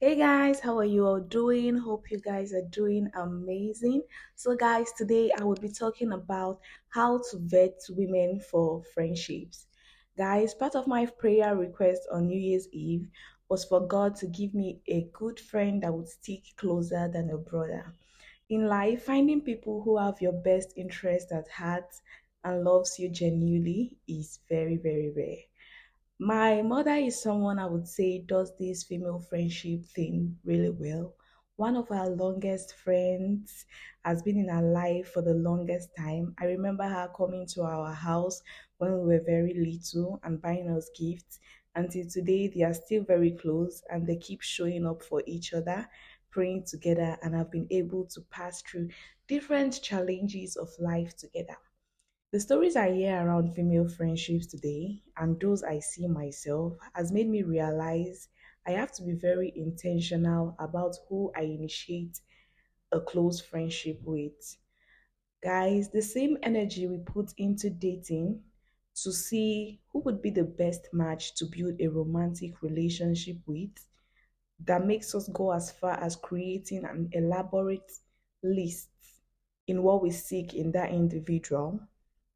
Hey guys, how are you all doing? Hope you guys are doing amazing. So, guys, today I will be talking about how to vet women for friendships. Guys, part of my prayer request on New Year's Eve was for God to give me a good friend that would stick closer than a brother. In life, finding people who have your best interest at heart and loves you genuinely is very, very rare. My mother is someone I would say does this female friendship thing really well. One of our longest friends has been in our life for the longest time. I remember her coming to our house when we were very little and buying us gifts. Until today, they are still very close and they keep showing up for each other, praying together, and have been able to pass through different challenges of life together. The stories I hear around female friendships today and those I see myself has made me realize I have to be very intentional about who I initiate a close friendship with. Guys, the same energy we put into dating to see who would be the best match to build a romantic relationship with that makes us go as far as creating an elaborate list in what we seek in that individual.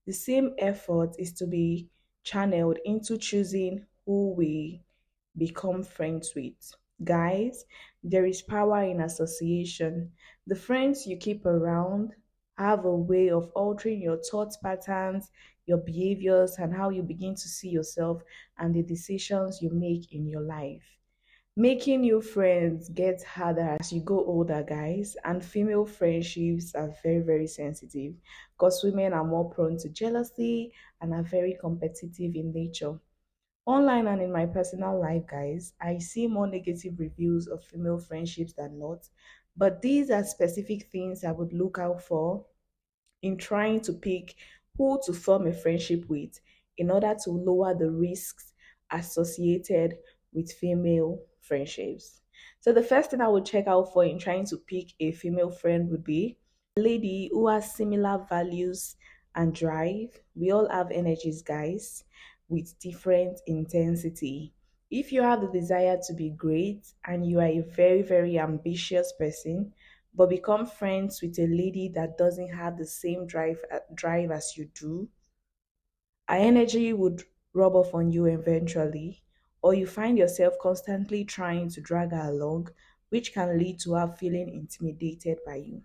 The same effort is to be channeled into choosing who we become friends with. Guys, there is power in association. The friends you keep around have a way of altering your thought patterns, your behaviors, and how you begin to see yourself and the decisions you make in your life. Making new friends gets harder as you go older, guys, and female friendships are very, very sensitive because women are more prone to jealousy and are very competitive in nature. Online and in my personal life, guys, I see more negative reviews of female friendships than not, but these are specific things I would look out for in trying to pick who to form a friendship with in order to lower the risks associated with female friendships. So the first thing I would check out for in trying to pick a female friend would be a lady who has similar values and drive. We all have energies, guys, with different intensity. If you have the desire to be great and you are a very, very ambitious person, but become friends with a lady that doesn't have the same drive as you do, her energy would rub off on you eventually, or you find yourself constantly trying to drag her along, which can lead to her feeling intimidated by you.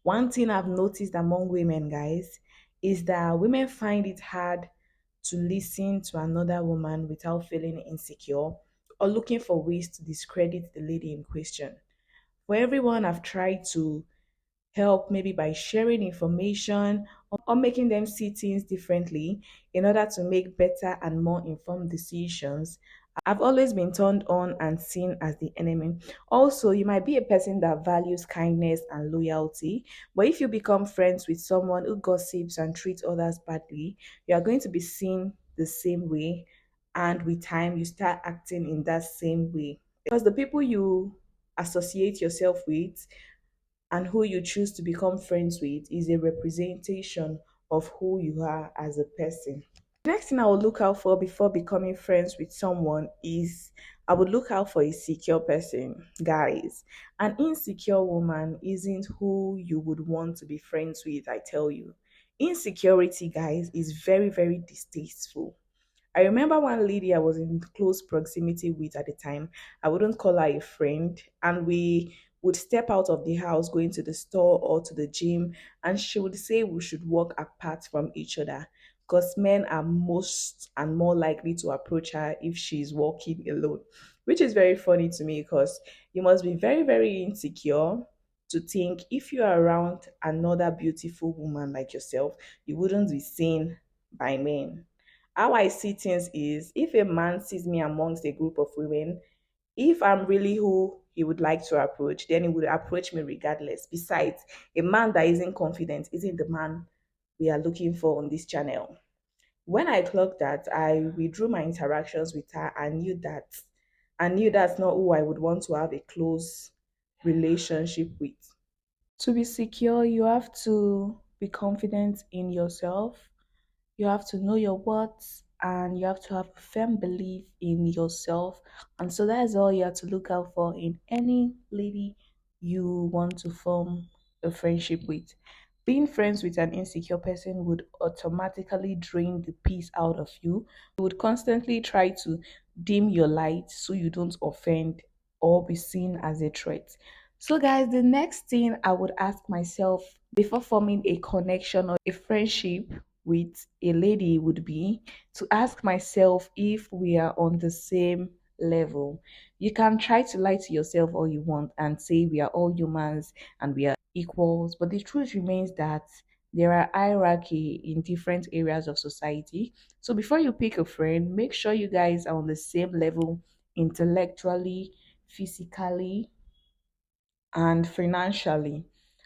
One thing I've noticed among women, guys, is that women find it hard to listen to another woman without feeling insecure or looking for ways to discredit the lady in question. For everyone I've tried to help, maybe by sharing information or making them see things differently in order to make better and more informed decisions, I've always been turned on and seen as the enemy. Also, you might be a person that values kindness and loyalty, but if you become friends with someone who gossips and treats others badly, you are going to be seen the same way. And with time, you start acting in that same way. Because the people you associate yourself with and who you choose to become friends with is a representation of who you are as a person. Next thing I would look out for before becoming friends with someone is I would look out for a secure person. Guys, an insecure woman isn't who you would want to be friends with, I tell you. Insecurity, guys, is very, very distasteful. I remember one lady I was in close proximity with at the time. I wouldn't call her a friend, and we would step out of the house going to the store or to the gym, and she would say we should walk apart from each other because men are most and more likely to approach her if she's walking alone, which is very funny to me because you must be very, very insecure to think if you are around another beautiful woman like yourself, you wouldn't be seen by men. How I see things is if a man sees me amongst a group of women, if I'm really who he would like to approach, then he would approach me regardless. Besides, a man that isn't confident isn't the man we are looking for on this channel. When I clocked that, I withdrew my interactions with her and knew that's not who I would want to have a close relationship with. To be secure, you have to be confident in yourself. You have to know your worth and you have to have a firm belief in yourself. And so that's all you have to look out for in any lady you want to form a friendship with. Being friends with an insecure person would automatically drain the peace out of you. You would constantly try to dim your light so you don't offend or be seen as a threat. So, guys, the next thing I would ask myself before forming a connection or a friendship with a lady would be to ask myself if we are on the same level. You can try to lie to yourself all you want and say we are all humans and we are equals, but the truth remains that there are hierarchy in different areas of society. So before you pick a friend, make sure you guys are on the same level intellectually, physically, and financially.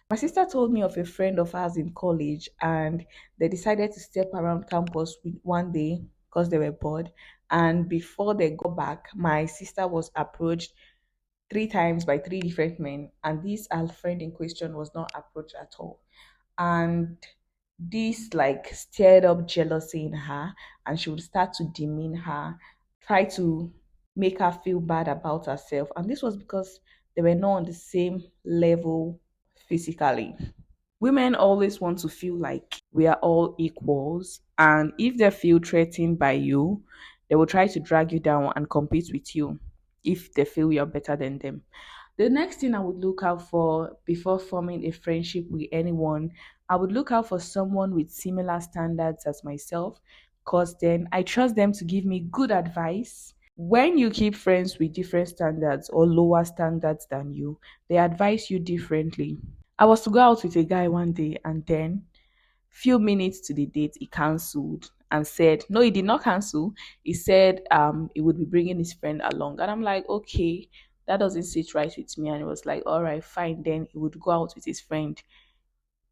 My sister told me of a friend of ours in college, and they decided to step around campus one day because they were bored. And before they go back, my sister was approached three times by three different men, and this our friend in question was not approached at all. And this like stirred up jealousy in her, and she would start to demean her, try to make her feel bad about herself. And this was because they were not on the same level physically. Women always want to feel like we are all equals, and if they feel threatened by you, they will try to drag you down and compete with you if they feel you're better than them. The next thing I would look out for before forming a friendship with anyone, I would look out for someone with similar standards as myself, because then I trust them to give me good advice. When you keep friends with different standards or lower standards than you, they advise you differently. I was to go out with a guy one day, and then few minutes to the date he cancelled and said no, he did not cancel. He said he would be bringing his friend along, and I'm like, okay, that doesn't sit right with me. And he was like, all right, fine, then he would go out with his friend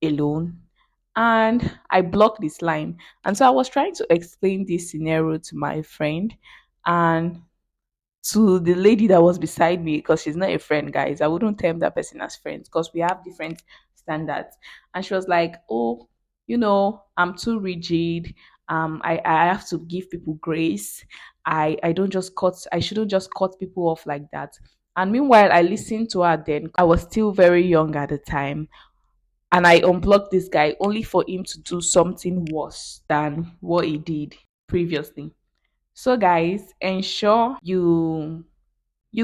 alone. And I blocked this line, and so I was trying to explain this scenario to my friend and to the lady that was beside me, because she's not a friend, guys. I wouldn't term that person as friends because we have different standards. And she was like, oh, I'm too rigid. I have to give people grace. I don't just cut, I shouldn't just cut people off like that. And meanwhile, I listened to her then. I was still very young at the time. And I unblocked this guy only for him to do something worse than what he did previously. So guys, ensure you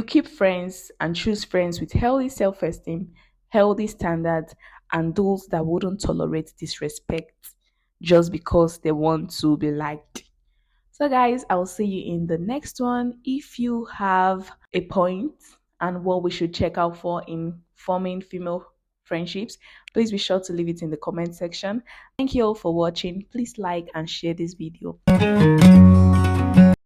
keep friends and choose friends with healthy self-esteem, healthy standards, and those that wouldn't tolerate disrespect just because they want to be liked. So guys, I'll see you in the next one. If you have a point and what we should check out for in forming female friendships, please be sure to leave it in the comment section. Thank you all for watching. Please like and share this video.